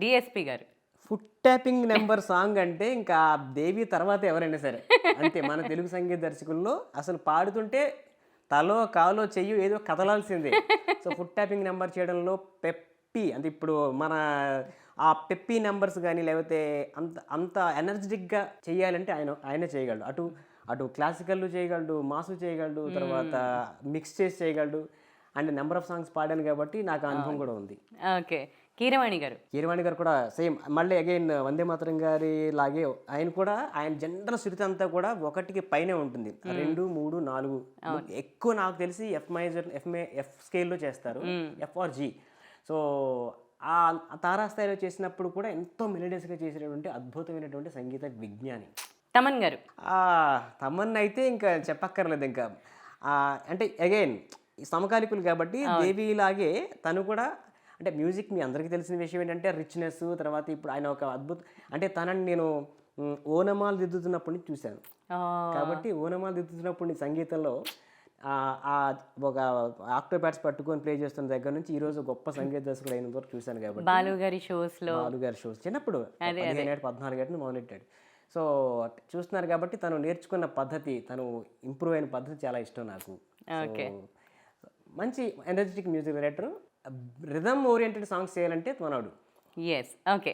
DSP గారు. Foot tapping number song అంటే ఇంకా దేవి తర్వాత ఎవరైనా సరే అంతే. మన తెలుగు సంగీత దర్శకుల్లో అసలు పాడుతుంటే తలో కాలో చెయ్యో ఏదో కదలాల్సిందే. సో ఫుట్ ట్యాపింగ్ నెంబర్ చేయడంలో పెప్పి అంటే ఇప్పుడు మన ఆ పెప్పి నెంబర్స్ కానీ లేకపోతే అంత అంత ఎనర్జెటిక్గా చేయాలంటే ఆయనే చేయగలడు. అటు అటు క్లాసికల్ చేయగలడు, మాసు చేయగలడు, తర్వాత మిక్స్ చేసి చేయగలడు. అండ్ నెంబర్ ఆఫ్ సాంగ్స్ పాడాను కాబట్టి నాకు ఆ అనుభవం కూడా ఉంది. ఓకే. కీరవాణి గారు. కీరవాణి గారు కూడా సేమ్ మళ్ళీ అగైన్ వందే మాతరం గారి లాగే ఆయన కూడా ఆయన జనరల్ శృతి అంతా కూడా ఒకటికి పైనే ఉంటుంది. 2, 3, 4 ఎక్కువ నాకు తెలిసి ఎఫ్ మేజర్ ఎఫ్ స్కేల్లో చేస్తారు, ఎఫ్ ఆర్ జీ. సో ఆ తారాస్థాయిలో చేసినప్పుడు కూడా ఎంతో మెలోడియస్గా చేసేటటువంటి అద్భుతమైనటువంటి సంగీత విజ్ఞాని తమన్ గారు. తమన్ అయితే ఇంకా చెప్పక్కర్లేదు. ఇంకా అంటే అగైన్ సమకాలికులు కాబట్టి దేవిలాగే తను కూడా అంటే మ్యూజిక్ మీ అందరికీ తెలిసిన విషయం ఏంటంటే రిచ్నెస్. తర్వాత ఇప్పుడు ఆయన ఒక అంటే తనని నేను ఓనమాలు దిద్దుతున్నప్పటి నుంచి చూశాను కాబట్టి ఓనమాలు దిద్దుతున్నప్పుడు నుంచి సంగీతంలో ఒక ఆక్టోపాడ్స్ పట్టుకొని ప్లే చేస్తున్న దగ్గర నుంచి ఈ రోజు గొప్ప సంగీత దర్శకుడు అయిన వరకు చూశాను కాబట్టి బాలుగారి షోస్ చిన్నప్పుడు 14 ఏళ్ళు మొదలెట్టాడు. సో చూస్తున్నారు కాబట్టి తను నేర్చుకున్న పద్ధతి, తను ఇంప్రూవ్ అయిన పద్ధతి చాలా ఇష్టం నాకు. మంచి energetic music director. Rhythm oriented songs చేయాలంటే మనోడు. ఎస్. ఓకే.